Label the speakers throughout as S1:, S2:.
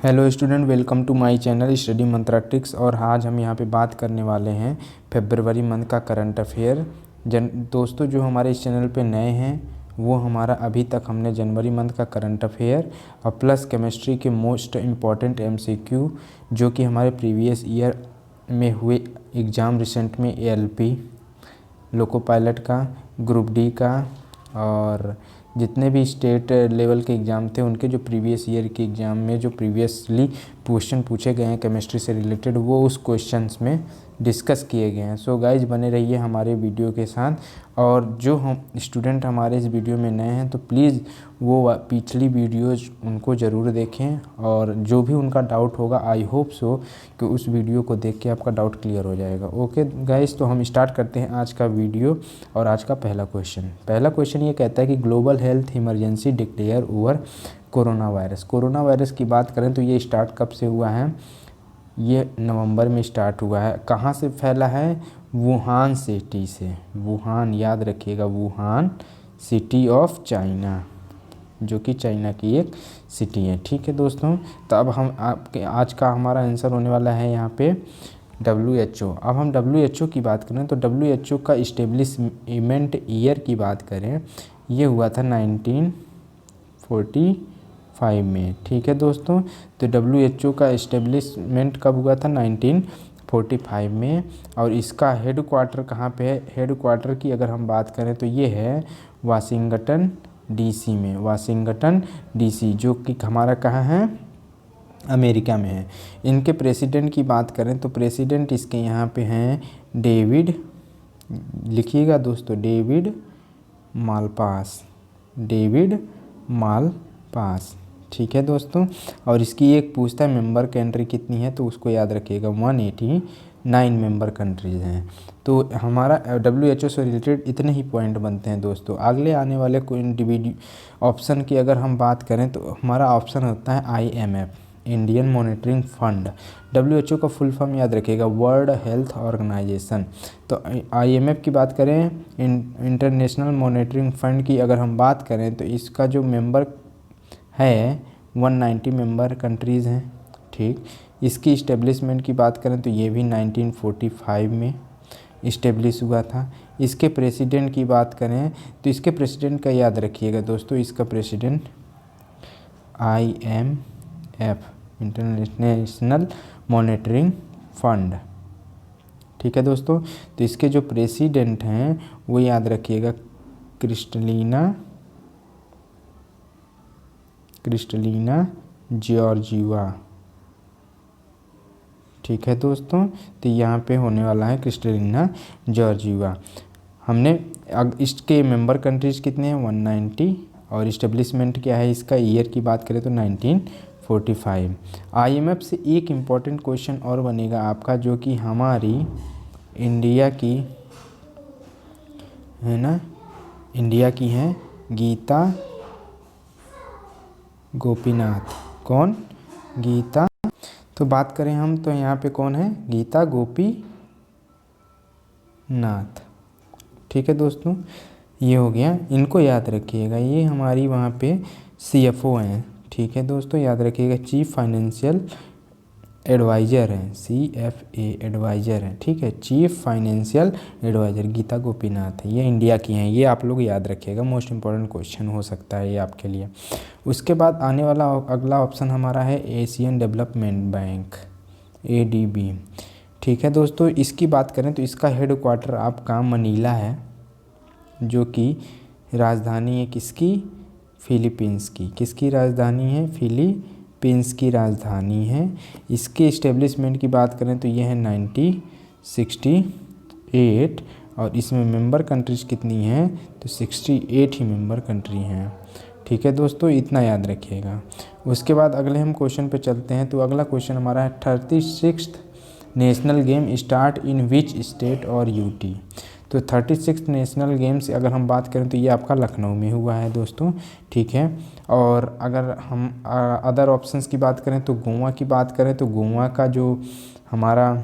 S1: Hello student, welcome to my channel study Mantra tricks. और आज हम यहाँ पे बात करने वाले हैं फरवरी मंथ का करंट अफेयर। दोस्तों, जो हमारे इस चैनल पे नए हैं वो हमारा अभी तक हमने जनवरी मंथ का करंट अफेयर और प्लस केमिस्ट्री के मोस्ट इम्पॉर्टेंट एमसीक्यू जो कि हमारे प्रीवियस ईयर में हुए एग्ज़ाम रिसेंट में एएलपी, लोको पायलट का, ग्रुप डी का और जितने भी स्टेट लेवल के एग्ज़ाम थे उनके जो प्रीवियस ईयर के एग्ज़ाम में जो प्रीवियसली क्वेश्चन पूछे गए हैं केमिस्ट्री से रिलेटेड, वो उस क्वेश्चंस में डिस्कस किए गए हैं। सो गाइज, बने रहिए हमारे वीडियो के साथ। और जो हम स्टूडेंट हमारे इस वीडियो में नए हैं तो प्लीज़ वो पिछली वीडियोज़ उनको ज़रूर देखें, और जो भी उनका डाउट होगा आई होप सो कि उस वीडियो को देख के आपका डाउट क्लियर हो जाएगा। ओके गाइज, तो हम स्टार्ट करते हैं आज का वीडियो। और आज का पहला क्वेश्चन ये कहता है कि global health emergency declare over corona virus. Corona virus की बात करें तो ये स्टार्ट कब से हुआ है? ये नवंबर में स्टार्ट हुआ है। कहाँ से फैला है? वुहान सिटी से। वुहान, याद रखिएगा, वुहान सिटी ऑफ चाइना, जो कि चाइना की एक सिटी है। ठीक है दोस्तों, तो अब हम आपके आज का हमारा आंसर होने वाला है यहाँ पे WHO। अब हम WHO की बात करें तो WHO का इस्टेब्लिशमेंट ईयर की बात करें, ये हुआ था 1945 में। ठीक है दोस्तों, तो WHO का इस्टेब्लिशमेंट कब हुआ था? 1945 में। और इसका हेड क्वार्टर कहाँ पे है? हेड क्वार्टर की अगर हम बात करें तो ये है वाशिंगटन DC में। वाशिंगटन DC जो कि हमारा कहाँ है? अमेरिका में है। इनके प्रेसिडेंट की बात करें तो प्रेसिडेंट इसके यहाँ पे हैं डेविड, लिखिएगा दोस्तों, डेविड मालपास। David Malpass. ठीक है दोस्तों, और इसकी एक पूछता है मेंबर कंट्री कितनी है, तो उसको याद रखिएगा 189 मेंबर कंट्रीज़ हैं। तो हमारा WHO से रिलेटेड इतने ही पॉइंट बनते हैं दोस्तों। अगले आने वाले कोई इंडिविजुअल ऑप्शन की अगर हम बात करें तो हमारा ऑप्शन होता है IMF, Indian monitoring fund. WHO का फुल फॉर्म याद रखिएगा, वर्ल्ड हेल्थ ऑर्गेनाइजेशन। तो IMF की बात करें, इंटरनेशनल मॉनिटरिंग फंड की अगर हम बात करें तो इसका जो मेंबर है 190 मेंबर कंट्रीज़ हैं। ठीक, इसकी इस्टेब्लिशमेंट की बात करें तो ये भी 1945 में इस्टेब्लिश हुआ था। इसके प्रेसिडेंट की बात करें तो इसके प्रेसिडेंट का याद रखिएगा दोस्तों, इसका president IMF, international monitoring fund. ठीक है दोस्तों, तो इसके जो प्रेसिडेंट हैं वो याद रखिएगा क्रिस्टलिना जॉर्जिवा। ठीक है दोस्तों, तो यहाँ पे होने वाला है क्रिस्टलिना जॉर्जिवा। हमने इसके मेंबर कंट्रीज़ कितने हैं? 190। और इस्टेब्लिशमेंट क्या है इसका? ईयर की बात करें तो 1945। IMF से एक इम्पॉर्टेंट क्वेश्चन और बनेगा आपका, जो कि हमारी इंडिया की है ना, इंडिया की है गीता गोपीनाथ। कौन? गीता। तो बात करें हम तो यहाँ पे कौन है? गीता गोपीनाथ। ठीक है दोस्तों, ये हो गया, इनको याद रखिएगा, ये हमारी वहाँ पे CFO हैं। ठीक है दोस्तों, याद रखिएगा, चीफ फाइनेंशियल एडवाइज़र हैं, CFA एडवाइज़र हैं। ठीक है, chief financial adviser Geeta Gopinath है, ये इंडिया की हैं। ये आप लोग याद रखिएगा, मोस्ट इंपॉर्टेंट क्वेश्चन हो सकता है ये आपके लिए। उसके बाद आने वाला अगला ऑप्शन हमारा है एशियन डेवलपमेंट बैंक, ADB। ठीक है दोस्तों, इसकी बात करें तो इसका हेड क्वार्टर आपका मनीला है, जो कि राजधानी है किसकी? फिलीपींस की। किसकी राजधानी है? फिलीपींस की राजधानी है। इसके इस्टेब्लिशमेंट की बात करें तो ये है 1968। और इसमें मेंबर कंट्रीज़ कितनी हैं? तो 68 ही मेंबर कंट्री हैं। ठीक है दोस्तों, इतना याद रखिएगा। उसके बाद अगले हम क्वेश्चन पे चलते हैं। तो अगला क्वेश्चन हमारा है 36th national game start in which state और UT। तो 36th नेशनल गेम्स अगर हम बात करें तो ये आपका लखनऊ में हुआ है दोस्तों। ठीक है, और अगर हम अदर ऑप्शंस की बात करें तो गोवा की बात करें तो गोवा का जो हमारा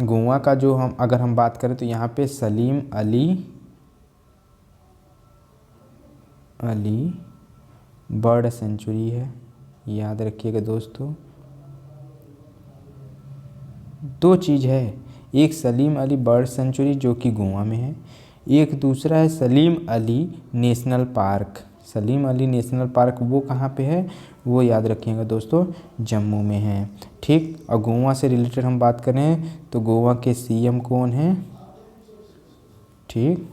S1: गोवा का जो हम अगर हम बात करें तो यहाँ पे सलीम अली बर्ड सेंचुरी है, याद रखिएगा दोस्तों। दो चीज़ है, एक सलीम अली बर्ड सेंचुरी जो कि गोवा में है, एक दूसरा है Salim Ali national park. Salim Ali national park वो कहाँ पे है, वो याद रखिएगा दोस्तों, जम्मू में है। ठीक, और गोवा से रिलेटेड हम बात करें तो गोवा के सीएम कौन हैं, ठीक,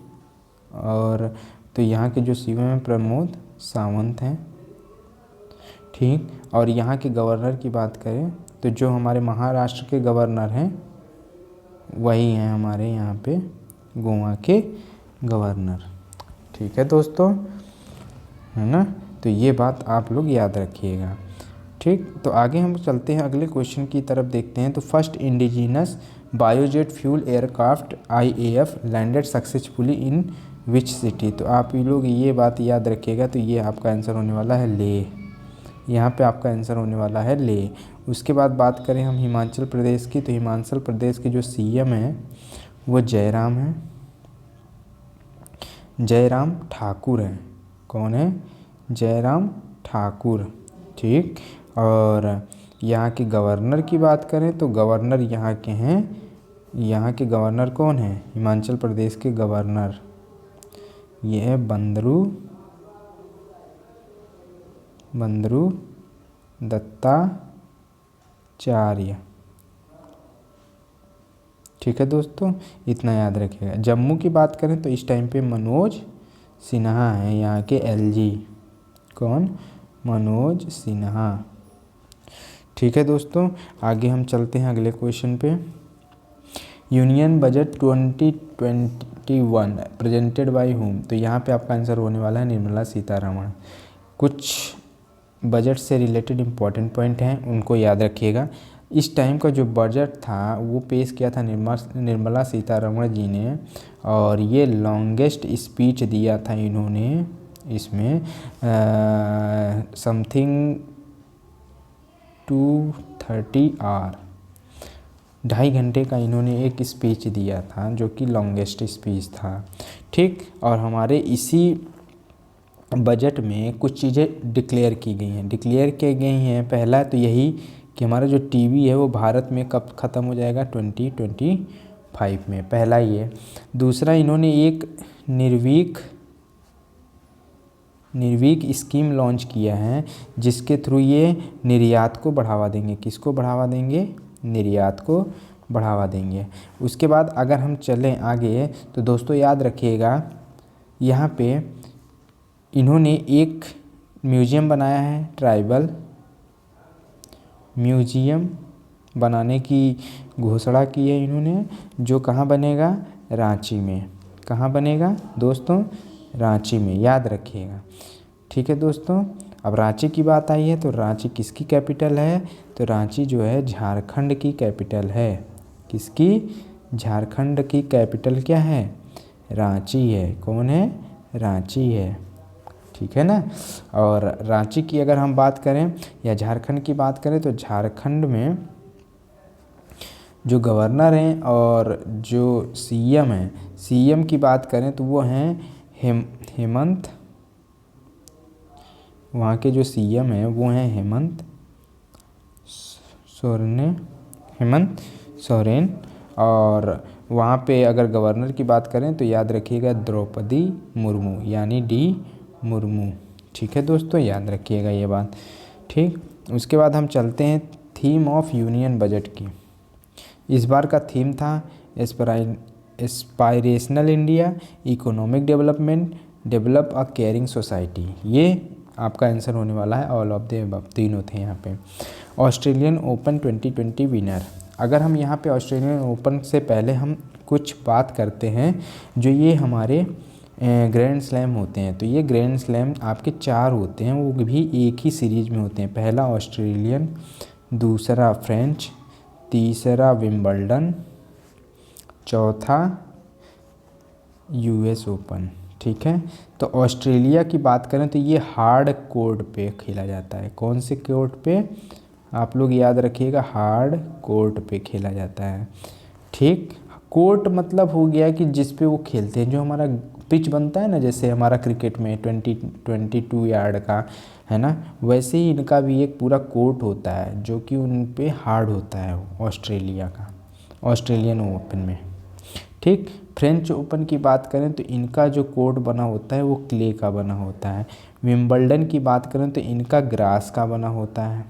S1: और तो यहाँ के जो सीएम हैं प्रमोद सावंत हैं। ठीक, और यहाँ के गवर्नर की बात करें तो जो हमारे महाराष्ट्र के गवर्नर हैं वही हैं हमारे यहाँ पे गोवा के गवर्नर। ठीक है दोस्तों, है ना, तो ये बात आप लोग याद रखिएगा। ठीक, तो आगे हम चलते हैं, अगले क्वेश्चन की तरफ देखते हैं। तो first indigenous biojet fuel aircraft IAF landed successfully in which city. तो आप ये लोग ये बात याद रखिएगा, तो ये आपका आंसर होने वाला है लेह। यहाँ पे आपका आंसर होने वाला है लेह। उसके बाद बात करें हम हिमाचल प्रदेश की, तो हिमाचल प्रदेश के जो सीएम हैं वो जयराम हैं, जयराम ठाकुर हैं। कौन है, जयराम ठाकुर। ठीक, और यहाँ के गवर्नर की बात करें तो गवर्नर यहाँ के हैं, यहाँ के गवर्नर कौन है, हिमाचल प्रदेश के गवर्नर ये है बंदरू दत्ताचार्य। ठीक है दोस्तों, इतना याद रखिएगा। जम्मू की बात करें तो इस टाइम पे मनोज सिन्हा है यहाँ के LG। कौन, मनोज सिन्हा। ठीक है दोस्तों, आगे हम चलते हैं अगले क्वेश्चन पे। Union budget 2021 presented by whom. तो यहाँ पे आपका आंसर होने वाला है निर्मला सीतारमण। कुछ बजट से रिलेटेड इम्पॉर्टेंट पॉइंट हैं, उनको याद रखिएगा। इस टाइम का जो बजट था वो पेश किया था निर्मला सीतारमण जी ने, और ये लॉन्गेस्ट स्पीच दिया था इन्होंने इसमें, समथिंग 230 आवर, 2.5 घंटे का इन्होंने एक स्पीच दिया था जो कि लॉन्गेस्ट स्पीच था। ठीक, और हमारे इसी बजट में कुछ चीज़ें डिक्लेयर की गई हैं। पहला तो यही कि हमारा जो टीवी है वो भारत में कब ख़त्म हो जाएगा, 2025 में, पहला ये। दूसरा, इन्होंने एक निर्वीक स्कीम लॉन्च किया है जिसके थ्रू ये निर्यात को बढ़ावा देंगे। किसको बढ़ावा देंगे, निर्यात को बढ़ावा देंगे। उसके बाद अगर हम चलें आगे तो दोस्तों याद रखिएगा, यहाँ पे इन्होंने एक म्यूज़ियम बनाया है, ट्राइबल म्यूज़ियम बनाने की घोषणा की है इन्होंने, जो कहाँ बनेगा, रांची में। कहाँ बनेगा दोस्तों, रांची में, याद रखिएगा। ठीक है दोस्तों, अब रांची की बात आई है तो रांची किसकी कैपिटल है, तो रांची जो है झारखंड की कैपिटल है। किसकी, झारखंड की कैपिटल क्या है, रांची है। कौन है, रांची है। ठीक है ना, और रांची की अगर हम बात करें या झारखंड की बात करें तो झारखंड में जो गवर्नर हैं और जो सीएम हैं, सीएम की बात करें तो वो हैं हेमंत, वहाँ के जो सीएम हैं वो हैं हेमंत सोरेन। और वहाँ पे अगर गवर्नर की बात करें तो याद रखिएगा द्रौपदी मुर्मू, यानी डी मुर्मू। ठीक है दोस्तों, याद रखिएगा ये बात। ठीक, उसके बाद हम चलते हैं थीम ऑफ यूनियन बजट की। इस बार का थीम था aspirational India, economic development, develop a caring society. ये आपका आंसर होने वाला है ऑल ऑफ द अबव, तीनों थे यहाँ पे। Australian open 2020 winner. अगर हम यहाँ पे ऑस्ट्रेलियन ओपन से पहले हम कुछ बात करते हैं, जो ये हमारे ग्रैंड स्लैम होते हैं, तो ये ग्रैंड स्लैम आपके 4 होते हैं, वो भी एक ही सीरीज में होते हैं। पहला ऑस्ट्रेलियन, दूसरा फ्रेंच, तीसरा विंबलडन, चौथा US ओपन। ठीक है, तो ऑस्ट्रेलिया की बात करें तो ये हार्ड कोर्ट पे खेला जाता है। कौन से कोर्ट पे, आप लोग याद रखिएगा, हार्ड कोर्ट पे खेला जाता है। ठीक, कोर्ट मतलब हो गया कि जिस पे वो खेलते हैं, जो हमारा पिच बनता है ना, जैसे हमारा क्रिकेट में 22 यार्ड का, है ना, वैसे ही इनका भी एक पूरा कोर्ट होता है जो कि उन पे हार्ड होता है ऑस्ट्रेलिया का, ऑस्ट्रेलियन ओपन में। ठीक, फ्रेंच ओपन की बात करें तो इनका जो कोर्ट बना होता है वो क्ले का बना होता है। विंबलडन की बात करें तो इनका ग्रास का बना होता है।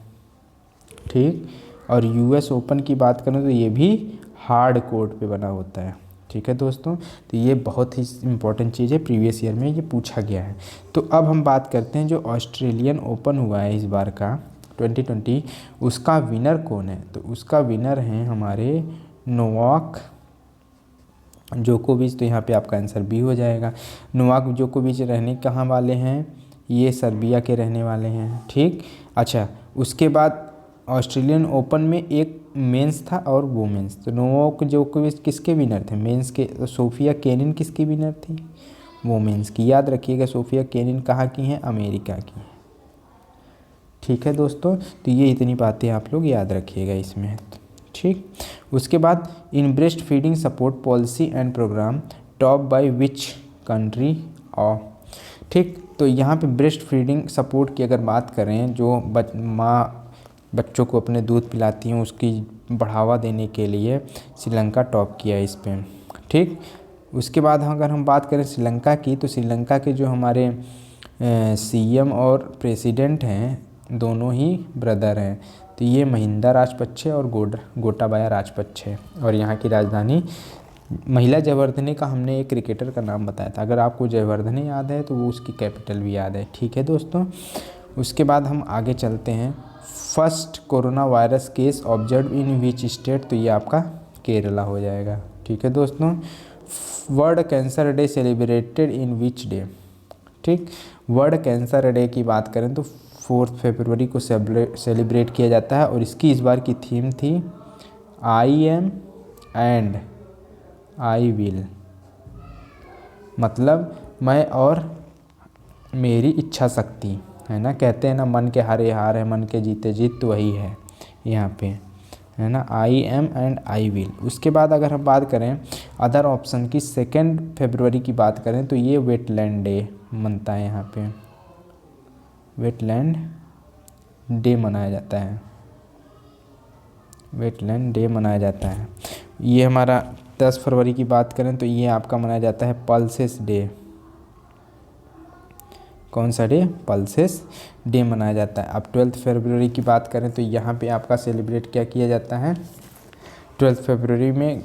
S1: ठीक, और यूएस ओपन की बात करें तो ये भी हार्ड कोर्ट पे बना होता है। ठीक है दोस्तों, तो ये बहुत ही इम्पोर्टेंट चीज़ है, प्रीवियस ईयर में ये पूछा गया है। तो अब हम बात करते हैं जो ऑस्ट्रेलियन ओपन हुआ है इस बार का 2020, उसका विनर कौन है। तो उसका विनर हैं हमारे नोवाक जोकोविच। तो यहाँ पे आपका आंसर बी हो जाएगा। नोवाक जोकोविच रहने कहाँ वाले हैं, ये सर्बिया के रहने वाले हैं। ठीक, अच्छा, उसके बाद ऑस्ट्रेलियन ओपन में एक मेंस था और वुमेन्स। तो नोवाक जोकोविच किसके विनर थे, मेंस के। तो सोफिया केनिन किसकी विनर थी, वुमेन्स की। याद रखिएगा सोफिया केनिन कहाँ की हैं, अमेरिका की। ठीक है दोस्तों, तो ये इतनी बातें आप लोग याद रखिएगा इसमें। ठीक, उसके बाद in breast feeding support policy and programme top by which country और। ठीक, तो यहाँ पे ब्रेस्ट फीडिंग सपोर्ट की अगर बात करें, जो माँ बच्चों को अपने दूध पिलाती हैं उसकी बढ़ावा देने के लिए श्रीलंका टॉप किया इस पे। ठीक, उसके बाद अगर हम बात करें श्रीलंका की, तो श्रीलंका के जो हमारे सीएम और प्रेसिडेंट हैं दोनों ही ब्रदर हैं। तो ये महिंदा राजपक्षे और गोटाबाया राजपक्षे। और यहाँ की राजधानी महिला जयवर्धने का हमने एक क्रिकेटर का नाम बताया था, अगर आपको जयवर्धने याद है तो वो उसकी कैपिटल भी याद है। ठीक है दोस्तों, उसके बाद हम आगे चलते हैं। First corona virus case observe in which state. तो ये आपका केरला हो जाएगा। ठीक है दोस्तों, world cancer day celebrated in which day. ठीक, वर्ल्ड कैंसर डे की बात करें तो 4 फरवरी को सेलिब्रेट किया जाता है। और इसकी इस बार की थीम थी I am and I will, मतलब मैं और मेरी इच्छा शक्ति, है ना। कहते हैं ना, मन के हारे हार है, मन के जीते जीत, तो वही है यहाँ पे, है ना, I am and I will. उसके बाद अगर हम बात करें अदर ऑप्शन की, 2 फरवरी की बात करें तो ये वेटलैंड डे मनता है, यहाँ पे वेटलैंड डे मनाया जाता है, वेटलैंड डे मनाया जाता है। ये हमारा 10 फरवरी की बात करें तो ये आपका मनाया जाता है पल्सेस डे। कौन सा डे, पल्सेस डे मनाया जाता है। अब 12 फरवरी की बात करें तो यहाँ पे आपका सेलिब्रेट क्या किया जाता है 12 फरवरी में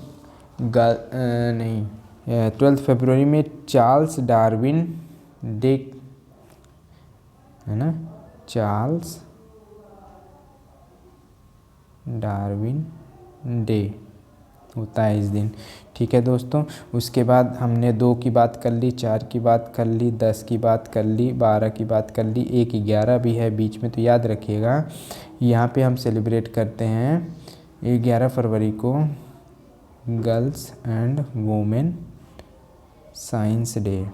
S1: 12 फरवरी में चार्ल्स डार्विन डे, है ना, चार्ल्स डार्विन डे होता है इस दिन। ठीक है दोस्तों, उसके बाद हमने 2 की बात कर ली, 4 की बात कर ली, 10 की बात कर ली, 12 की बात कर ली, 11 भी है बीच में। तो याद रखिएगा यहाँ पे हम सेलिब्रेट करते हैं 11 फरवरी को girls and women science day.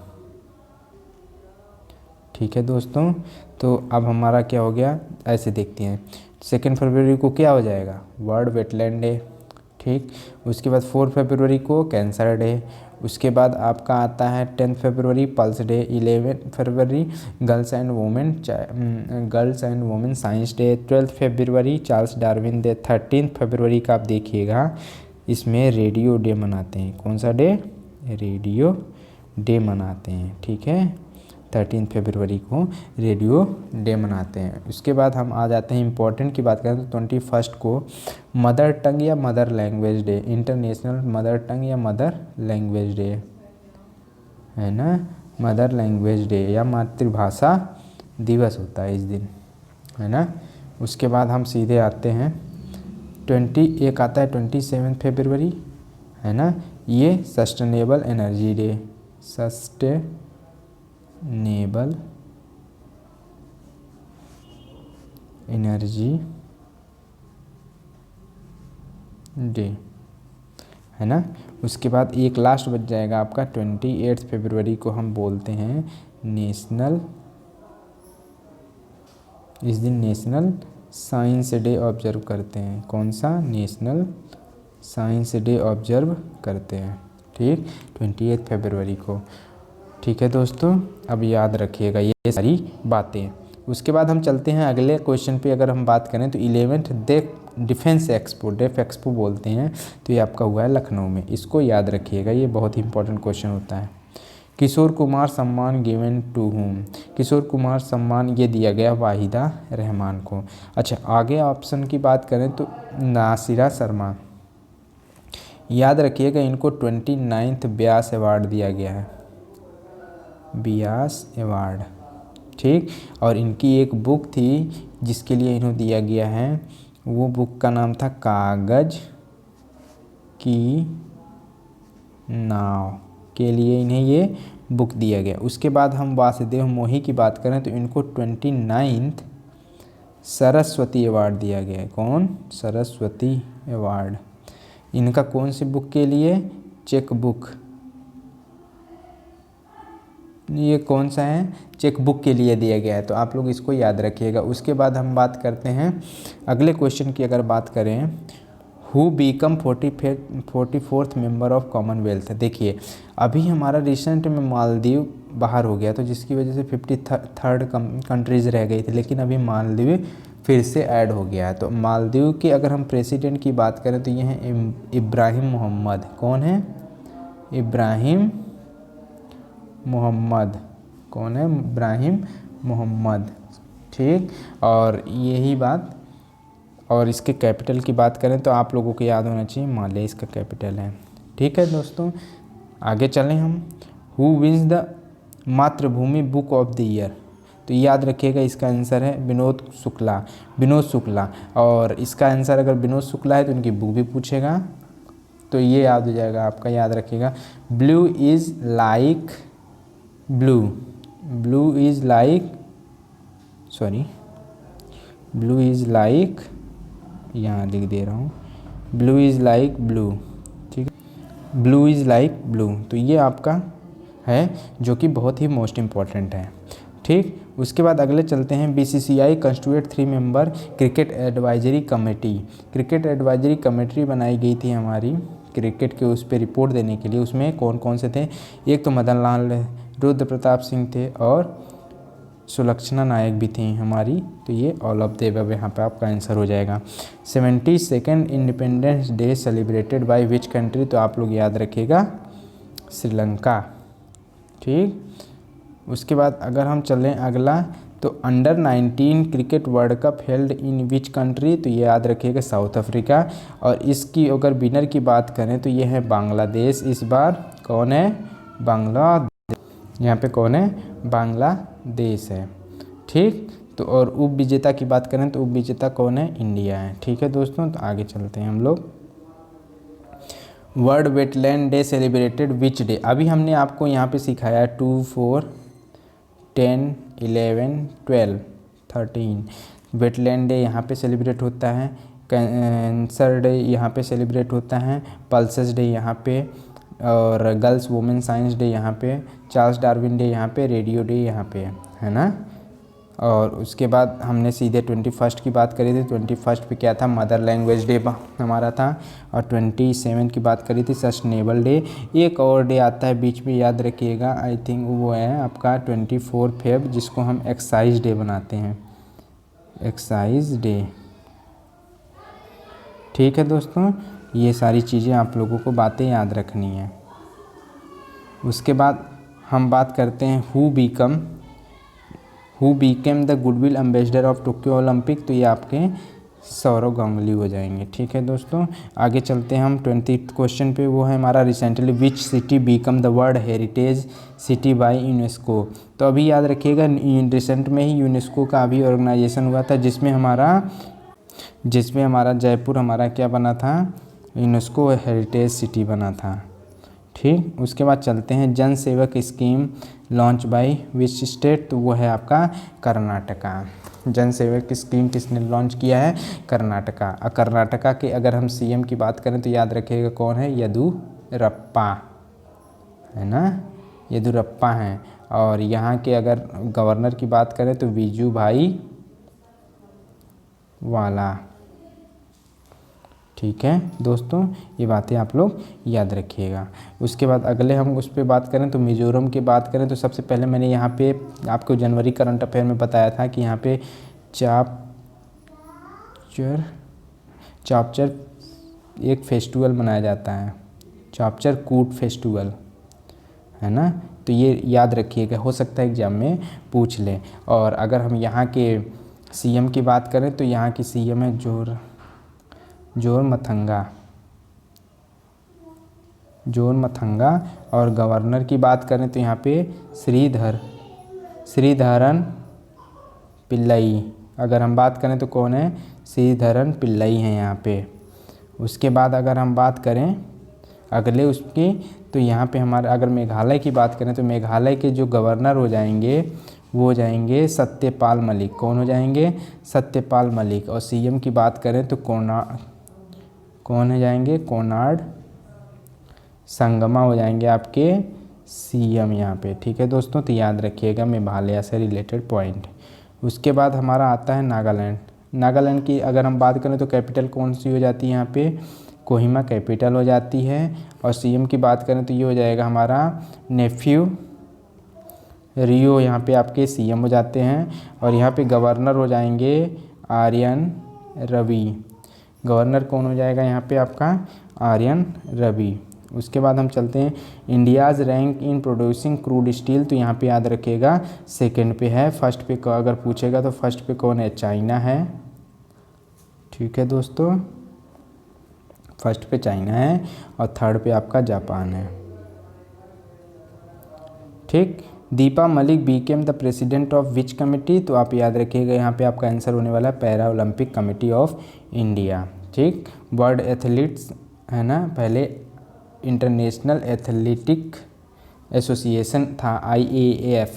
S1: ठीक है दोस्तों, तो अब हमारा क्या हो गया, ऐसे देखते हैं। 2 फरवरी को क्या हो जाएगा, वर्ल्ड वेटलैंड डे। ठीक, उसके बाद 4 फरवरी को कैंसर डे। उसके बाद आपका आता है 10 फरवरी पल्स डे। 11 फरवरी girls and women science day. 12 फरवरी चार्ल्स डार्विन डे। 13 फरवरी का आप देखिएगा इसमें रेडियो डे मनाते हैं। कौन सा डे, रेडियो डे मनाते हैं। ठीक है, 13 फरवरी को रेडियो डे मनाते हैं। उसके बाद हम आ जाते हैं इम्पोर्टेंट की बात करें तो 21 को मदर टंग या mother language day, international mother tongue या मदर लैंग्वेज डे, है ना, मदर लैंग्वेज डे या मातृभाषा दिवस होता है इस दिन, है ना। उसके बाद हम सीधे आते हैं 21 आता है 27 फरवरी, है ना, ये sustainable energy day, sustainable energy day, है ना। उसके बाद एक लास्ट बच जाएगा आपका 28 फरवरी को हम बोलते हैं नेशनल, इस दिन नेशनल साइंस डे ऑब्जर्व करते हैं। कौन सा, नेशनल साइंस डे ऑब्जर्व करते हैं। ठीक, 28 फरवरी को। ठीक है दोस्तों, अब याद रखिएगा ये सारी बातें। उसके बाद हम चलते हैं अगले क्वेश्चन पे। अगर हम बात करें तो 11th defence expo, def expo बोलते हैं, तो ये आपका हुआ है लखनऊ में। इसको याद रखिएगा, ये बहुत ही इंपॉर्टेंट क्वेश्चन होता है। किशोर कुमार सम्मान given to whom, Kishore Kumar सम्मान ये दिया गया वाहिदा रहमान को। अच्छा, आगे ऑप्शन की बात करें तो नासिरा शर्मा, याद रखिएगा इनको 29th व्यास अवार्ड दिया गया है, व्यास अवार्ड। ठीक, और इनकी एक बुक थी जिसके लिए इन्हें दिया गया है, वो बुक का नाम था कागज की नाव के लिए इन्हें ये बुक दिया गया। उसके बाद हम वासुदेव मोही की बात करें तो इनको 29th सरस्वती अवार्ड दिया गया है। कौन? सरस्वती अवार्ड। इनका कौन सी बुक के लिए? Cheque book. ये कौन सा है? चेक बुक के लिए दिया गया है, तो आप लोग इसको याद रखिएगा। उसके बाद हम बात करते हैं अगले क्वेश्चन की। अगर बात करें who become 44th member of Commonwealth. देखिए अभी हमारा रिसेंट में मालदीव बाहर हो गया, तो जिसकी वजह से 53rd कंट्रीज़ रह गई थी, लेकिन अभी मालदीव फिर से ऐड हो गया है। तो मालदीव के अगर हम प्रेसिडेंट की बात करें तो ये हैं इब्राहिम मोहम्मद। कौन है? इब्राहिम मोहम्मद। कौन है? इब्राहिम मोहम्मद। ठीक, और यही बात, और इसके कैपिटल की बात करें तो आप लोगों को याद होना चाहिए माले इसका कैपिटल है। ठीक है दोस्तों, आगे चलें हम। हु विन्स द मातृभूमि बुक ऑफ द ईयर, तो याद रखिएगा इसका आंसर है विनोद शुक्ला। विनोद शुक्ला, और इसका आंसर अगर विनोद शुक्ला है तो इनकी बुक भी पूछेगा, तो ये याद हो जाएगा आपका। याद रखिएगा blue is like blue, blue is like, sorry, blue is like, यहाँ लिख दे रहा हूँ, ब्लू इज़ लाइक ब्लू। ठीक है, ब्लू इज़ लाइक ब्लू, तो ये आपका है जो कि बहुत ही मोस्ट इम्पॉर्टेंट है। ठीक, उसके बाद अगले चलते हैं। BCCI constitute 3 member cricket advisory committee. Cricket advisory committee बनाई गई थी हमारी क्रिकेट के उस पर रिपोर्ट देने के लिए। उसमें कौन कौन से थे? एक तो मदन लाल रुद्र प्रताप सिंह थे और सुलक्षणा नायक भी थी हमारी, तो ये ऑल ऑफ द अबव यहाँ पे आपका आंसर हो जाएगा। 72nd independence day celebrated by which country, तो आप लोग याद रखिएगा श्रीलंका। ठीक, उसके बाद अगर हम चलें अगला तो under 19 cricket world cup held in which country, तो ये याद रखिएगा साउथ अफ्रीका। और इसकी अगर विनर की बात करें तो ये है बांग्लादेश। इस बार कौन है? बांग्लादेश। यहाँ पे कौन है? बांग्लादेश है। ठीक, तो और उप विजेता की बात करें तो उप विजेता कौन है? इंडिया है। ठीक है दोस्तों, तो आगे चलते हैं हम लोग। World wetland day celebrated which day, अभी हमने आपको यहाँ पे सिखाया 2, 4, 10, 11, 12, 13 वेटलैंड डे यहाँ पे सेलिब्रेट होता है। कैंसर डे यहाँ पे सेलिब्रेट होता है। पल्सेस डे यहाँ पे, और गर्ल्स वुमेन साइंस डे यहाँ पे, चार्ल्स डार्विन डे यहाँ पे, रेडियो डे यहाँ पे है ना। और उसके बाद हमने सीधे 21 की बात करी थी। 21 पे क्या था? मदर लैंग्वेज डे हमारा था। और 27 की बात करी थी सस्टेनेबल डे। एक और डे आता है बीच में, याद रखिएगा, आई थिंक वो है आपका 24 फेब, जिसको हम एक्साइज डे बनाते हैं, एक्साइज डे। ठीक है दोस्तों, ये सारी चीज़ें आप लोगों को बातें याद रखनी है। उसके बाद हम बात करते हैं who Beckham the goodwill ambassador of Tokyo Olympic, तो ये आपके सौरव गांगुली हो जाएंगे। ठीक है दोस्तों, आगे चलते हैं हम 20th क्वेश्चन पे। वो है हमारा recently which city become the world heritage city by UNESCO, तो अभी याद रखिएगा रिसेंट में ही यूनेस्को का अभी ऑर्गेनाइजेशन हुआ था, जिसमें हमारा जयपुर हमारा क्या बना था? यूनेस्को हेरिटेज सिटी बना था। ठीक, उसके बाद चलते हैं जन सेवक scheme launch by which state, तो वो है आपका कर्नाटका। जन सेवक स्कीम किसने लॉन्च किया है? कर्नाटका। और कर्नाटका के अगर हम सीएम की बात करें तो याद रखिएगा कौन है? येदियुरप्पा है ना, येदियुरप्पा हैं। और यहाँ के अगर गवर्नर की बात करें तो विजू भाई वाला। ठीक है दोस्तों, ये बातें आप लोग याद रखिएगा। उसके बाद अगले हम उस पर बात करें तो मिज़ोरम की बात करें तो सबसे पहले मैंने यहाँ पे आपको जनवरी करंट अफेयर में बताया था कि यहाँ पे चापचर एक फेस्टिवल मनाया जाता है, चापचर कूट फेस्टिवल, है ना। तो ये याद रखिएगा, हो सकता है एग्जाम में पूछ लें। और अगर हम यहाँ के सीएम की बात करें तो यहाँ की सीएम है जोरमथंगा। और गवर्नर की बात करें तो यहाँ पे श्रीधरन पिल्लई। अगर हम बात करें तो कौन है, श्रीधरन पिल्लई हैं यहाँ पे। उसके बाद अगर हम बात करें अगले उसकी तो यहाँ पे हमारे अगर मेघालय की बात करें तो मेघालय के जो गवर्नर हो जाएंगे वो हो जाएंगे सत्यपाल मलिक। कौन हो जाएंगे, सत्यपाल मलिक। और सीएम की बात करें तो कौन हो जाएंगे, कोनार्ड संगमा हो जाएंगे आपके सीएम यहाँ पे। ठीक है दोस्तों, तो याद रखिएगा मेघालय से रिलेटेड पॉइंट। उसके बाद हमारा आता है नागालैंड। नागालैंड की अगर हम बात करें तो कैपिटल कौन सी हो जाती है यहाँ पे, कोहिमा कैपिटल हो जाती है। और सीएम की बात करें तो ये हो जाएगा हमारा नेफ्यू रियो, यहाँ पे आपके सीएम हो जाते हैं। और यहाँ पे गवर्नर हो जाएंगे आर्यन रवि। गवर्नर कौन हो जाएगा यहाँ पे आपका, आर्यन रवि। उसके बाद हम चलते हैं India's rank in producing crude steel. तो यहाँ पे याद रखिएगा सेकंड पे है। फर्स्ट पे अगर पूछेगा तो फर्स्ट पे कौन है, चाइना है। ठीक है दोस्तों, फर्स्ट पे चाइना है और थर्ड पे आपका जापान है। ठीक। Deepa Malik Beckham the president of which committee. तो आप याद रखिएगा यहाँ पे आपका आंसर होने वाला है para Olympic committee of India. ठीक। वर्ल्ड एथलीट्स है ना, पहले इंटरनेशनल एथलेटिक एसोसिएशन था IAAF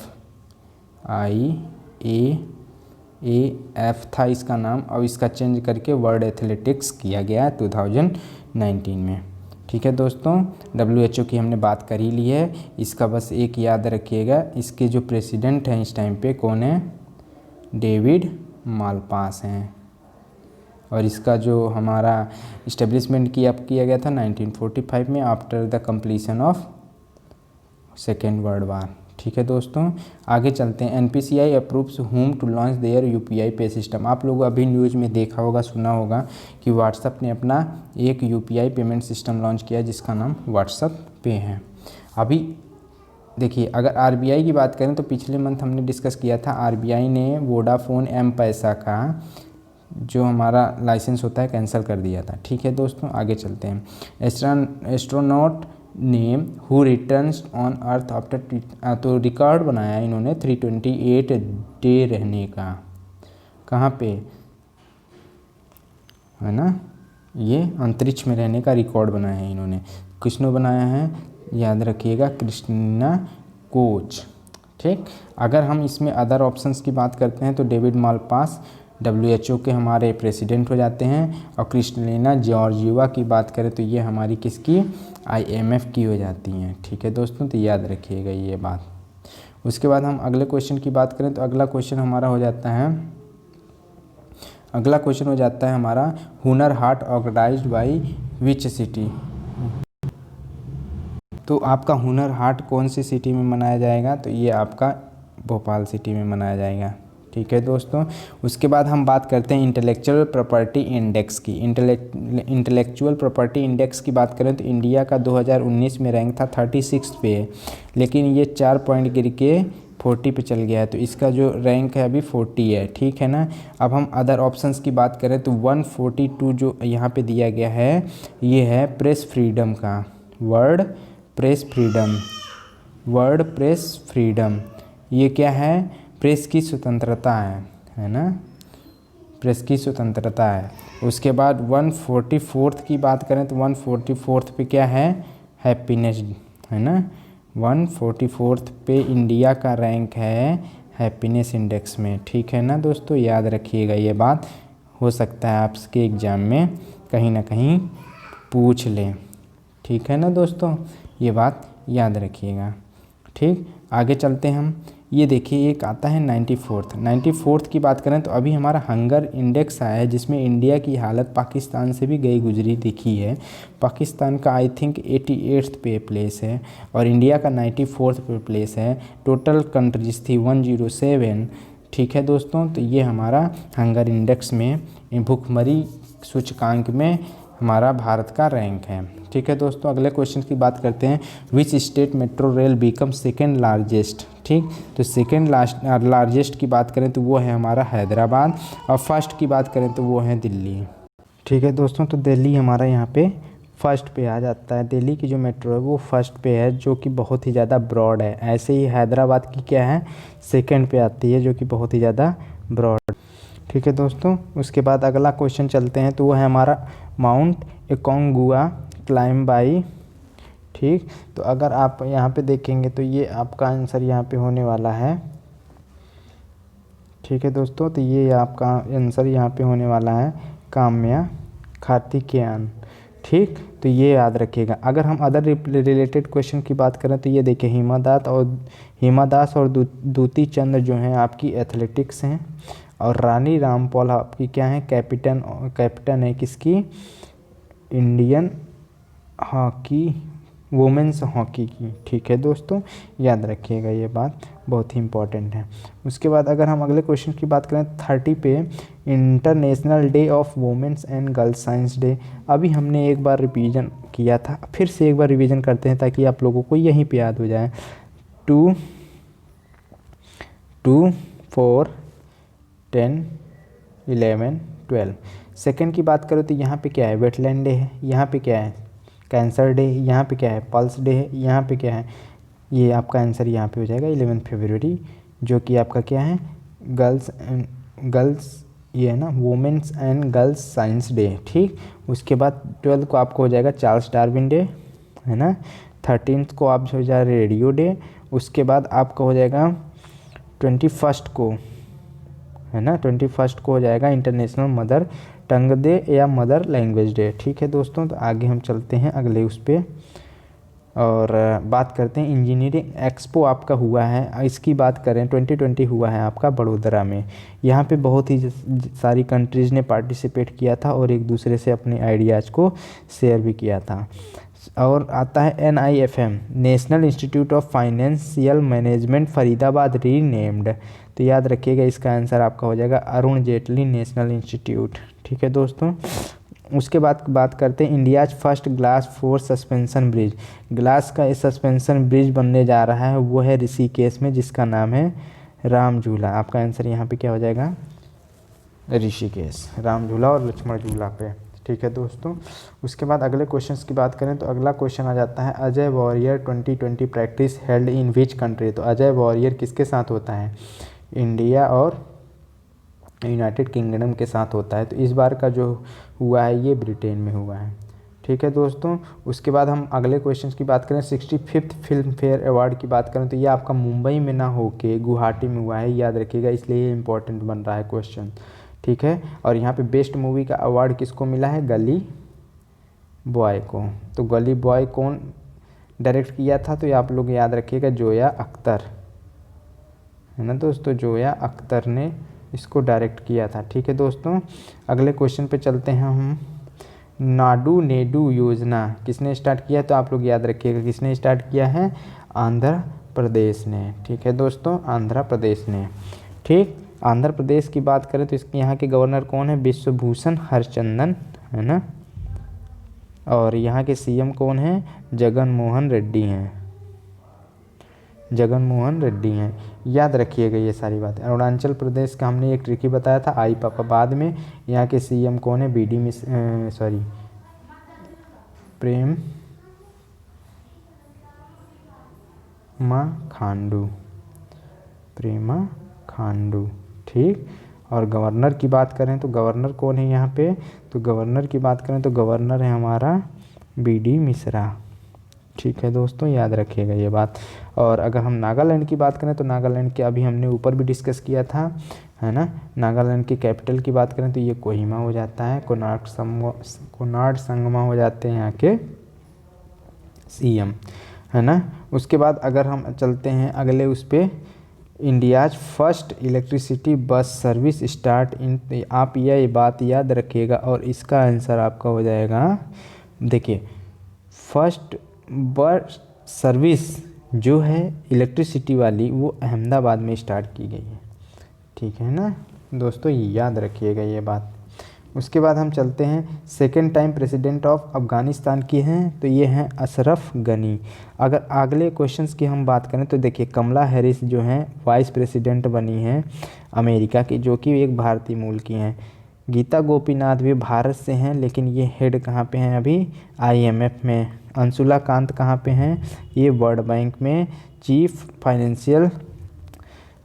S1: था इसका नाम। अब इसका चेंज करके वर्ल्ड एथलेटिक्स किया गया 2019 में। ठीक है दोस्तों, WHO की हमने बात कर ही ली है। इसका बस एक याद रखिएगा, इसके जो प्रेसिडेंट हैं इस टाइम पे कौन है, डेविड मालपास हैं। और इसका जो हमारा इस्टेब्लिशमेंट किया गया था 1945 में after the completion of second world war. ठीक है दोस्तों, आगे चलते हैं। NPCI approves home to launch their UPI pay system. आप लोग अभी न्यूज़ में देखा होगा, सुना होगा कि व्हाट्सअप ने अपना एक UPI पेमेंट सिस्टम लॉन्च किया जिसका नाम व्हाट्सअप पे है। अभी देखिए, अगर RBI की बात करें तो पिछले मंथ हमने डिस्कस किया था, RBI ने वोडाफोन एम पैसा का जो हमारा लाइसेंस होता है कैंसिल कर दिया था। ठीक है दोस्तों, आगे चलते हैं। Astronaut name who returns on earth after, तो रिकॉर्ड बनाया इन्होंने 328 डे रहने का। कहाँ पे है ना, ये अंतरिक्ष में रहने का रिकॉर्ड बनाया है इन्होंने। किसने बनाया है, याद रखिएगा क्रिस्टीना कोच। ठीक। अगर हम इसमें अदर ऑप्शंस की बात करते हैं तो डेविड मालपास WHO के हमारे प्रेसिडेंट हो जाते हैं। और क्रिस्टलिना जॉर्जिवा की बात करें तो ये हमारी किसकी, IMF की हो जाती हैं। ठीक है दोस्तों, तो याद रखिएगा ये बात। उसके बाद हम अगले क्वेश्चन की बात करें तो अगला क्वेश्चन हमारा हो जाता है हमारा Hunar Haat organised by which city. तो आपका हुनर हाट कौन सी सिटी में मनाया जाएगा, तो ये आपका भोपाल सिटी में मनाया जाएगा। ठीक है दोस्तों, उसके बाद हम बात करते हैं इंटेलेक्चुअल प्रॉपर्टी इंडेक्स की। इंटेलेक्चुअल प्रॉपर्टी इंडेक्स की बात करें तो इंडिया का 2019 में रैंक था 36 पे, लेकिन ये 4 पॉइंट गिर के 40 पे चल गया है। तो इसका जो रैंक है अभी 40 है। ठीक है ना। अब हम अदर ऑप्शंस की बात करें तो 142 जो यहाँ पे दिया गया है ये है प्रेस फ्रीडम का, वर्ड प्रेस फ्रीडम। ये क्या है, प्रेस की स्वतंत्रता है ना, प्रेस की स्वतंत्रता है। उसके बाद 144 की बात करें तो 144 पे क्या है, हैप्पीनेस है ना। 144 पे इंडिया का रैंक है हैप्पीनेस इंडेक्स में। ठीक है ना दोस्तों, याद रखिएगा ये बात, हो सकता है आपके एग्ज़ाम में कहीं ना कहीं पूछ लें। ठीक है ना दोस्तों, ये बात याद रखिएगा। ठीक, आगे चलते हैं हम। ये देखिए एक आता है 94th की बात करें तो अभी हमारा हंगर इंडेक्स आया है जिसमें इंडिया की हालत पाकिस्तान से भी गई गुजरी दिखी है। पाकिस्तान का आई थिंक 88th पे प्लेस है और इंडिया का 94th पे प्लेस है। टोटल कंट्रीज थी 107। ठीक है दोस्तों, तो ये हमारा हंगर इंडेक्स में भुखमरी सूचकांक में हमारा भारत का रैंक है। ठीक है दोस्तों, अगले क्वेश्चन की बात करते हैं। Which state metro rail become second largest. ठीक, तो सेकेंड लार्जेस्ट की बात करें तो वो है हमारा हैदराबाद और फर्स्ट की बात करें तो वो है दिल्ली। ठीक है दोस्तों, तो दिल्ली हमारा यहाँ पे फर्स्ट पे आ जाता है। दिल्ली की जो मेट्रो है वो फर्स्ट पे है जो कि बहुत ही ज़्यादा ब्रॉड है। ऐसे ही हैदराबाद की क्या है, सेकेंड पे आती है जो कि बहुत ही ज़्यादा ब्रॉड। ठीक है दोस्तों, उसके बाद अगला क्वेश्चन चलते हैं तो वो है हमारा माउंट एकोंगुआ क्लाइम बाई। ठीक, तो अगर आप यहाँ पे देखेंगे तो ये आपका आंसर यहाँ पे होने वाला है। ठीक है दोस्तों, तो ये आपका आंसर यहाँ पे होने वाला है काम्या कार्तिकेयन। ठीक, तो ये याद रखिएगा। अगर हम अदर रिलेटेड क्वेश्चन की बात करें तो ये देखिए हिमा दास और दूती चंद जो हैं आपकी एथलेटिक्स हैं और रानी रामपाल आपकी क्या है, कैप्टन है किसकी, इंडियन हॉकी वुमेंस हॉकी की। ठीक है दोस्तों, याद रखिएगा, ये बात बहुत ही इम्पॉर्टेंट है। उसके बाद अगर हम अगले क्वेश्चन की बात करें 30 पे international day of women's and girls science day. अभी हमने एक बार रिवीजन किया था, फिर से एक बार रिवीजन करते हैं ताकि आप लोगों को यहीं पे याद हो जाए। 2, 4, 10, 11, 12। सेकेंड की बात करो तो यहाँ पे क्या है, वेटलैंड डे है। यहाँ पे क्या है, कैंसर डे। यहाँ पे क्या है, पल्स डे है। यहाँ पे क्या है, ये आपका आंसर यहाँ पे हो जाएगा 11 फरवरी जो कि आपका क्या है, गर्ल्स ये है ना, women's and girls science day. ठीक, उसके बाद 12 को आपको हो जाएगा चार्ल्स डार्विन डे, है ना। 13 को आप हो जाएगा रेडियो डे। उसके बाद आपका हो जाएगा 21 को, है ना, 21 को हो जाएगा इंटरनेशनल मदर टंग डे या मदर लैंग्वेज डे। ठीक है दोस्तों, तो आगे हम चलते हैं अगले उस पर और बात करते हैं इंजीनियरिंग एक्सपो आपका हुआ है। इसकी बात करें 2020 हुआ है आपका बड़ोदरा में। यहाँ पे बहुत ही सारी कंट्रीज़ ने पार्टिसिपेट किया था और एक दूसरे से अपने आइडियाज़ को शेयर भी किया था। और आता है NIFM national institute of financial management Faridabad renamed. तो याद रखिएगा इसका आंसर आपका हो जाएगा अरुण जेटली नेशनल इंस्टीट्यूट। ठीक है दोस्तों, उसके बाद बात करते हैं India's first glass 4 suspension bridge. Glass का इस सस्पेंशन ब्रिज बनने जा रहा है वो है ऋषिकेश में जिसका नाम है राम झूला। आपका आंसर यहाँ पे क्या हो जाएगा, ऋषिकेश, राम झूला और लक्ष्मण झूला पे। ठीक है दोस्तों, उसके बाद अगले क्वेश्चंस की बात करें तो अगला क्वेश्चन आ जाता है Ajay warrior 2020 practice held in which country. तो अजय वॉरियर किसके साथ होता है, इंडिया और यूनाइटेड किंगडम के साथ होता है। तो इस बार का जो हुआ है ये ब्रिटेन में हुआ है। ठीक है दोस्तों, उसके बाद हम अगले क्वेश्चन की बात करें 65th फिल्म फेयर अवार्ड की बात करें तो ये आपका मुंबई में ना होके गुवाहाटी में हुआ है, याद रखिएगा, इसलिए ये इंपॉर्टेंट बन रहा है क्वेश्चन। ठीक है, और यहाँ पे बेस्ट मूवी का अवार्ड किसको मिला है, गली बॉय को। तो गली बॉय कौन डायरेक्ट किया था, तो ये आप लोग याद रखिएगा जोया अख्तर, है ना दोस्तों, जोया अख्तर ने इसको डायरेक्ट किया था। ठीक है दोस्तों, अगले क्वेश्चन पे चलते हैं हम। नाडू नेडू योजना किसने स्टार्ट किया, तो आप लोग याद रखिएगा किसने स्टार्ट किया है, आंध्र प्रदेश ने। ठीक है दोस्तों, आंध्र प्रदेश ने। ठीक, आंध्र प्रदेश की बात करें तो इसके यहाँ के गवर्नर कौन है, विश्वभूषण हरचंदन, है ना। और यहाँ के CM कौन है, जगन मोहन रेड्डी हैं, जगन मोहन रेड्डी हैं, याद रखिएगा ये सारी बातें। अरुणाचल प्रदेश का हमने एक ट्रिकी बताया था आई पापा बाद में। यहाँ के CM कौन है, प्रेमा खांडू। ठीक, और गवर्नर की बात करें तो गवर्नर कौन है यहाँ पे, तो गवर्नर की बात करें तो गवर्नर है हमारा BD मिश्रा। ठीक है दोस्तों, याद रखिएगा ये बात। और अगर हम नागालैंड की बात करें तो नागालैंड के अभी हमने ऊपर भी डिस्कस किया था, है ना। नागालैंड की कैपिटल की बात करें तो ये कोहिमा हो जाता है, कोनार्ड संगमा हो जाते हैं यहाँ के CM, है ना। उसके बाद अगर हम चलते हैं अगले उस पर India's first electricity bus service start in, आप यह बात याद रखिएगा और इसका आंसर आपका हो जाएगा, देखिए फर्स्ट बस सर्विस जो है इलेक्ट्रिसिटी वाली वो अहमदाबाद में स्टार्ट की गई है। ठीक है ना दोस्तों, याद रखिएगा ये बात। उसके बाद हम चलते हैं, second time president of Afghanistan की हैं तो ये हैं अशरफ गनी। अगर अगले क्वेश्चंस की हम बात करें तो देखिए कमला हैरिस जो हैं वाइस प्रेसिडेंट बनी हैं अमेरिका की, जो कि एक भारतीय मूल की हैं। गीता गोपीनाथ भी भारत से हैं लेकिन ये हेड कहाँ पे हैं अभी, IMF में। अंशुला कांत कहाँ पे हैं, ये वर्ल्ड बैंक में चीफ फाइनेंशियल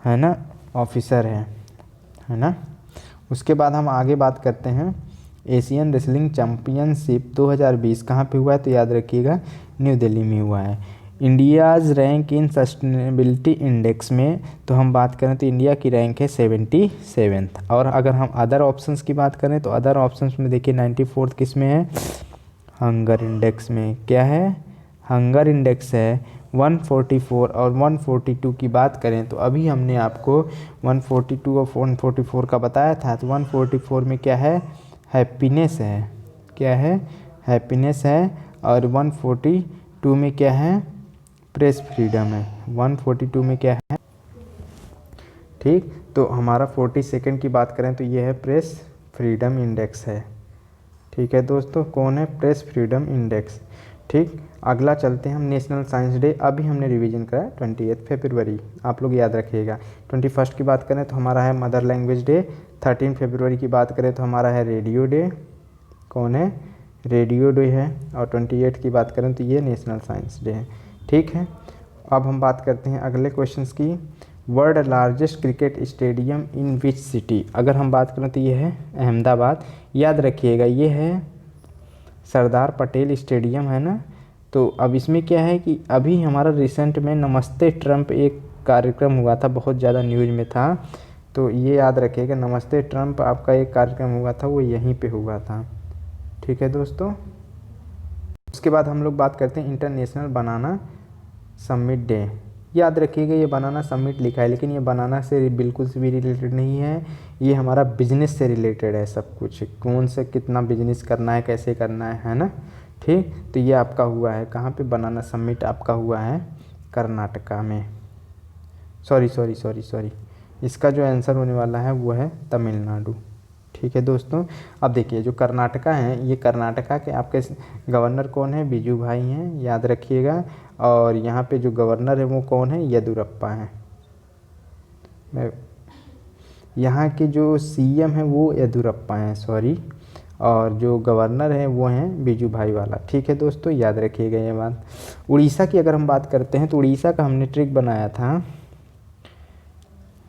S1: है ना ऑफिसर है ना। उसके बाद हम आगे बात करते हैं, एशियन रेसलिंग चैम्पियनशिप 2020 कहाँ पे हुआ है, तो याद रखिएगा न्यू दिल्ली में हुआ है। India's rank in sustainability index में तो हम बात करें तो इंडिया की रैंक है 77th। और अगर हम अदर ऑप्शंस की बात करें तो अदर ऑप्शंस में देखिए 94th किस में है, हंगर इंडेक्स में। क्या है, हंगर इंडेक्स है 144। और 142 की बात करें तो अभी हमने आपको 142 और 144 का बताया था, तो 144 में क्या है, हैप्पीनेस है। क्या है, हैप्पीनेस है। और 142 में क्या है, प्रेस फ्रीडम है। 142 में क्या है, ठीक। तो हमारा 42nd की बात करें तो ये है प्रेस फ्रीडम इंडेक्स है। ठीक है दोस्तों, कौन है, प्रेस फ्रीडम इंडेक्स। ठीक, अगला चलते हैं हम, नेशनल साइंस डे अभी हमने रिवीजन करा 28 फरवरी, आप लोग याद रखिएगा। 21 की बात करें तो हमारा है मदर लैंग्वेज डे। 13 फरवरी की बात करें तो हमारा है रेडियो डे। कौन है, रेडियो डे है। और 28 की बात करें तो ये नेशनल साइंस डे है। ठीक है, अब हम बात करते हैं अगले क्वेश्चंस की। World largest cricket stadium in which city, अगर हम बात करें तो ये है अहमदाबाद। याद रखिएगा ये है सरदार पटेल स्टेडियम है ना। तो अब इसमें क्या है कि अभी हमारा रिसेंट में नमस्ते ट्रंप एक कार्यक्रम हुआ था, बहुत ज़्यादा न्यूज में था, तो ये याद रखिएगा नमस्ते ट्रंप आपका एक कार्यक्रम हुआ था वो यहीं पे हुआ था। ठीक है दोस्तों, उसके बाद हम लोग बात करते हैं इंटरनेशनल बनाना समिट डे। याद रखिएगा ये बनाना समिट लिखा है लेकिन ये बनाना से बिल्कुल से भी रिलेटेड नहीं है, ये हमारा बिजनेस से रिलेटेड है सब कुछ, कौन से कितना बिजनेस करना है, कैसे करना है ना। ठीक, तो ये आपका हुआ है कहाँ पे, बनाना समिट आपका हुआ है कर्नाटका में। सॉरी, इसका जो आंसर होने वाला है वो है तमिलनाडु। ठीक है दोस्तों, अब देखिए जो कर्नाटका है, ये कर्नाटका के आपके गवर्नर कौन है, बिजू भाई हैं, याद रखिएगा। और यहाँ पे जो गवर्नर है वो कौन है, येदुरप्पा हैं। यहाँ के जो CM है वो येदुरप्पा हैं, सॉरी। और जो गवर्नर है वो हैं बिजू भाई वाला। ठीक है दोस्तों, याद रखिएगा ये बात। उड़ीसा की अगर हम बात करते हैं तो उड़ीसा का हमने ट्रिक बनाया था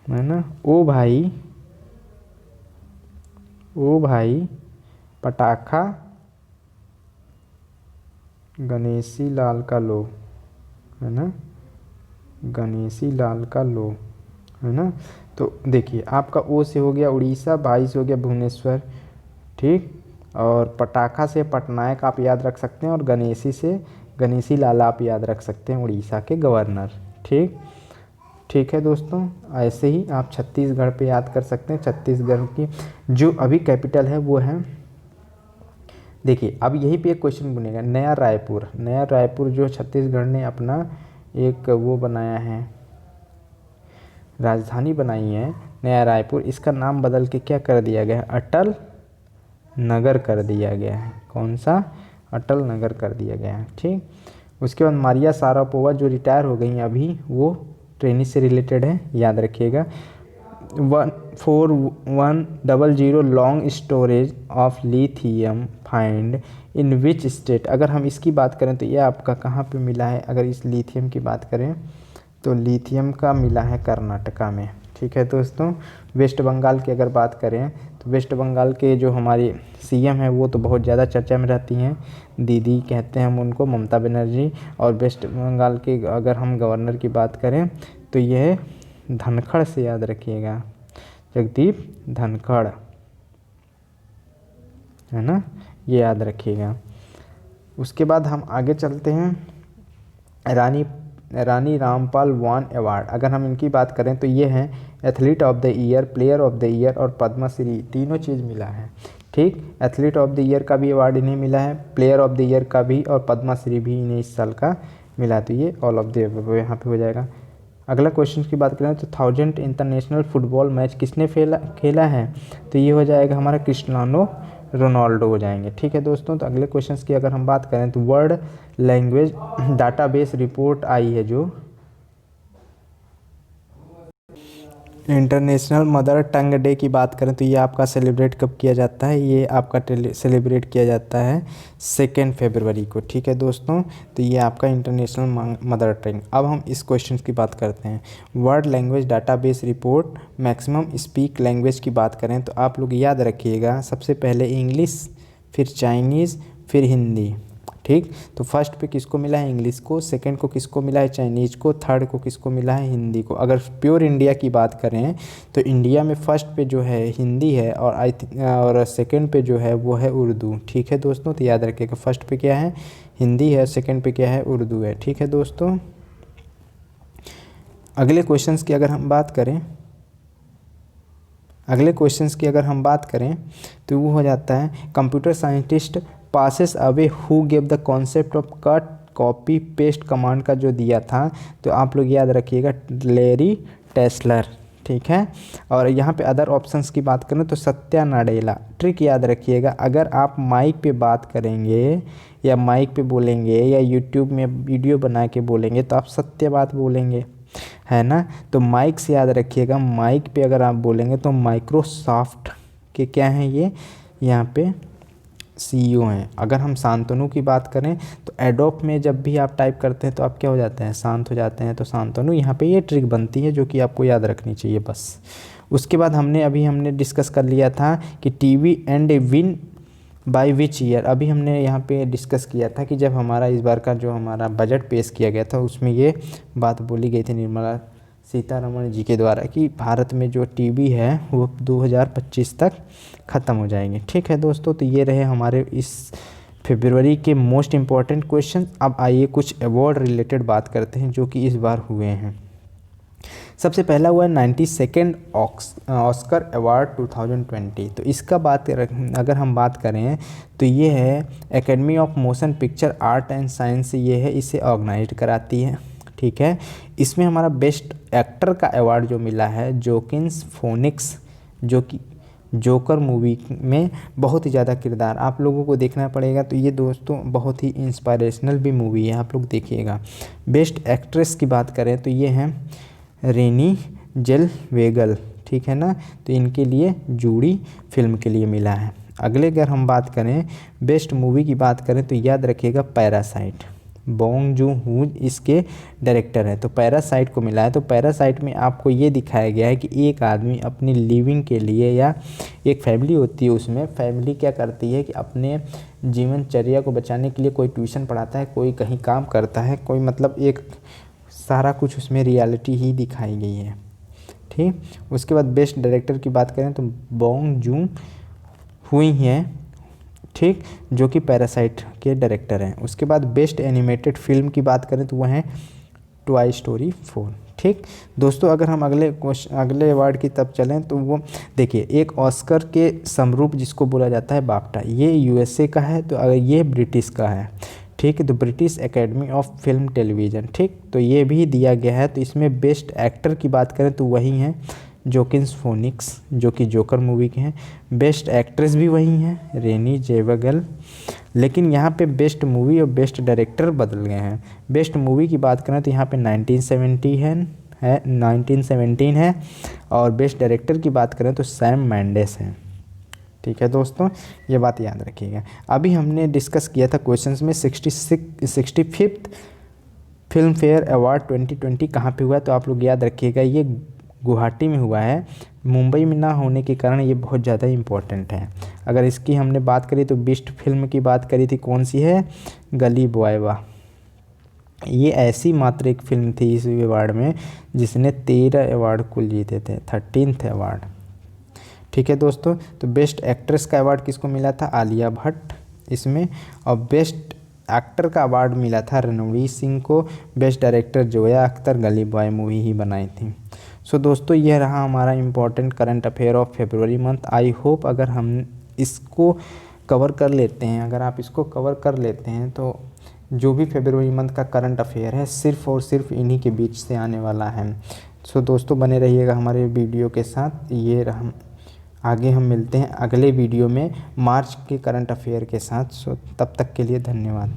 S1: है ना, ओ भाई पटाखा गणेशी लाल का लो, है ना, गणेशी लाल का लो, है ना। तो देखिए आपका ओ से हो गया उड़ीसा, भाई से हो गया भुवनेश्वर, ठीक। और पटाखा से पटनायक आप याद रख सकते हैं, और गणेशी से गणेशी लाल आप याद रख सकते हैं, उड़ीसा के गवर्नर। ठीक है दोस्तों, ऐसे ही आप छत्तीसगढ़ पे याद कर सकते हैं। छत्तीसगढ़ की जो अभी कैपिटल है वो है, देखिए अब यहीं पे एक क्वेश्चन बनेगा, नया रायपुर जो छत्तीसगढ़ ने अपना एक वो बनाया है, राजधानी बनाई है नया रायपुर, इसका नाम बदल के क्या कर दिया गया है, अटल नगर कर दिया गया है। कौन सा, अटल नगर कर दिया गया है। ठीक, उसके बाद मारिया सारापोवा जो रिटायर हो गई हैं अभी, वो ट्रेनिंग से रिलेटेड है, याद रखिएगा। 4100 long storage of lithium find in which state, अगर हम इसकी बात करें तो ये आपका कहाँ पे मिला है, अगर इस लिथियम की बात करें तो लिथियम का मिला है कर्नाटका में। ठीक है दोस्तों, वेस्ट बंगाल की अगर बात करें तो वेस्ट बंगाल के जो हमारी CM है वो तो बहुत ज़्यादा चर्चा में रहती हैं, दीदी कहते हैं हम उनको, ममता बनर्जी। और वेस्ट बंगाल के अगर हम गवर्नर की बात करें तो ये धनखड़ से याद रखिएगा, जगदीप धनखड़, है ना, ये याद रखिएगा। उसके बाद हम आगे चलते हैं, रानी रानी रामपाल वान अवार्ड। अगर हम इनकी बात करें तो ये हैं athlete of the year, player of the year और पद्मश्री, तीनों चीज़ मिला है। ठीक, एथलीट ऑफ द ईयर का भी अवार्ड इन्हें मिला है, प्लेयर ऑफ द ईयर का भी और पद्मश्री भी इन्हें इस साल का मिला। तो ये ऑल ऑफ द यहाँ पे हो जाएगा। अगला क्वेश्चन की बात करें तो 1000 इंटरनेशनल फुटबॉल मैच किसने खेला है, तो ये हो जाएगा हमारा क्रिस्टियानो रोनाल्डो हो जाएंगे। ठीक है दोस्तों, तो अगले क्वेश्चंस की अगर हम बात करें तो वर्ल्ड लैंग्वेज डाटाबेस रिपोर्ट आई है, जो इंटरनेशनल मदर टंग डे की बात करें तो ये आपका सेलिब्रेट कब किया जाता है, ये आपका सेलिब्रेट किया जाता है 2 फरवरी को। ठीक है दोस्तों, तो ये आपका इंटरनेशनल मदर टंग। अब हम इस क्वेश्चन की बात करते हैं। World language database report maximum speak language की बात करें तो आप लोग याद रखिएगा, सबसे पहले इंग्लिश, फिर चाइनीज़, फिर हिंदी। ठीक, तो फर्स्ट पे किसको मिला है, इंग्लिश को, सेकंड को किसको मिला है, चाइनीज़ को, थर्ड को किसको मिला है, हिंदी को। अगर प्योर इंडिया की बात करें तो इंडिया में फर्स्ट पे जो है हिंदी है और सेकंड पे जो है वो है उर्दू। ठीक है दोस्तों, तो याद रखिएगा फर्स्ट पे क्या है, हिंदी है, सेकंड पे क्या है, उर्दू है। ठीक है दोस्तों, अगले क्वेश्चंस की अगर हम बात करें तो वो हो जाता है computer scientist passes away who give the concept of cut copy paste command का जो दिया था, तो आप लोग याद रखिएगा लैरी टेस्लर। ठीक है, और यहाँ पे अदर ऑप्शंस की बात करें तो सत्या नाडेला। ट्रिक याद रखिएगा, अगर आप माइक पे बात करेंगे या माइक पे बोलेंगे या यूट्यूब में वीडियो बना के बोलेंगे तो आप सत्य बात बोलेंगे, है ना। तो माइक से याद रखिएगा, माइक पे अगर आप बोलेंगे तो माइक्रोसॉफ्ट के क्या हैं ये यहाँ पे CEO हैं। अगर हम शांतनु की बात करें तो एडोब में जब भी आप टाइप करते हैं तो आप क्या हो जाते हैं, शांत हो जाते हैं। तो शांतनु यहाँ पे ये ट्रिक बनती है जो कि आपको याद रखनी चाहिए बस। उसके बाद हमने डिस्कस कर लिया था कि TV and win by which year. अभी हमने यहाँ पे डिस्कस किया था कि जब हमारा इस बार का जो हमारा बजट पेश किया गया था उसमें ये बात बोली गई थी निर्मला सीतारमण जी के द्वारा कि भारत में जो टीवी है वो 2025 तक ख़त्म हो जाएंगे। ठीक है दोस्तों, तो ये रहे हमारे इस फरवरी के मोस्ट इम्पॉर्टेंट क्वेश्चन। अब आइए कुछ अवार्ड रिलेटेड बात करते हैं जो कि इस बार हुए हैं। सबसे पहला हुआ 92nd ऑस्कर अवार्ड 2020। तो इसका अगर हम बात करें तो ये है academy of motion picture art and science, ये है, इसे ऑर्गेनाइज कराती है। ठीक है, इसमें हमारा बेस्ट एक्टर का अवार्ड जो मिला है जोकिन फोनिक्स, जो कि जोकर मूवी में बहुत ही ज़्यादा किरदार आप लोगों को देखना पड़ेगा। तो ये दोस्तों बहुत ही इंस्पायरेशनल भी मूवी है, आप लोग देखिएगा। बेस्ट एक्ट्रेस की बात करें तो ये हैं रेनी जेलवेगल। ठीक है ना, तो इनके लिए जूडी फिल्म के लिए मिला है। अगले अगर हम बात करें बेस्ट मूवी की बात करें तो याद रखिएगा पैरासाइट, बोंग जून हो इसके डायरेक्टर है, तो पैरासाइट को मिला है। तो पैरासाइट में आपको ये दिखाया गया है कि एक आदमी अपनी लिविंग के लिए, या एक फैमिली होती है, उसमें फैमिली क्या करती है कि अपने जीवनचर्या को बचाने के लिए कोई ट्यूशन पढ़ाता है, कोई कहीं काम करता है, कोई मतलब एक सारा कुछ उसमें रियलिटी ही दिखाई गई है। ठीक, उसके बाद बेस्ट डायरेक्टर की बात करें तो बोंग जून हुई हैं, ठीक, जो कि पैरासाइट के डायरेक्टर हैं। उसके बाद बेस्ट एनिमेटेड फिल्म की बात करें तो वह हैं टॉय स्टोरी 4। ठीक दोस्तों, अगर हम अगले अवार्ड की तब चलें तो वो देखिए, एक ऑस्कर के समरूप जिसको बोला जाता है बाफ्टा, ये USA का है, तो अगर ये ब्रिटिश का है। ठीक, तो British academy of film television. ठीक, तो ये भी दिया गया है। तो इसमें बेस्ट एक्टर की बात करें तो वही हैं जोकिन फोनिक्स, जो कि जोकर मूवी के हैं। बेस्ट एक्ट्रेस भी वही हैं रेनी जेलवेगल, लेकिन यहाँ पे बेस्ट मूवी और बेस्ट डायरेक्टर बदल गए हैं। बेस्ट मूवी की बात करें तो यहाँ पे 1917 है और बेस्ट डायरेक्टर की बात करें तो सैम मेंडेस हैं। ठीक है दोस्तों, ये बात याद रखिएगा। अभी हमने डिस्कस किया था क्वेश्चंस में 65th फिल्म फेयर अवार्ड 2020 कहाँ पे हुआ है, तो आप लोग याद रखिएगा ये गुवाहाटी में हुआ है। मुंबई में ना होने के कारण ये बहुत ज़्यादा इम्पोर्टेंट है। अगर इसकी हमने बात करी तो बेस्ट फिल्म की बात करी थी, कौन सी है, गली बॉय वा। ये ऐसी मात्र एक फिल्म थी इस अवार्ड में जिसने 13 अवार्ड कुल जीते थे, 13th अवार्ड। ठीक है दोस्तों, तो बेस्ट एक्ट्रेस का अवार्ड किसको मिला था, आलिया भट्ट इसमें। और बेस्ट एक्टर का अवार्ड मिला था रणवीर सिंह को। बेस्ट डायरेक्टर जोया अख्तर गली बॉय मूवी ही बनाई थी। सो दोस्तों ये रहा हमारा important current affair of February month. I hope अगर हम इसको कवर कर लेते हैं, अगर आप इसको कवर कर लेते हैं तो जो भी फरवरी मंथ का करंट अफेयर है सिर्फ़ और सिर्फ इन्हीं के बीच से आने वाला है। सो दोस्तों बने रहिएगा हमारे वीडियो के साथ। आगे हम मिलते हैं अगले वीडियो में मार्च के करंट अफेयर के साथ। सो तब तक के लिए धन्यवाद।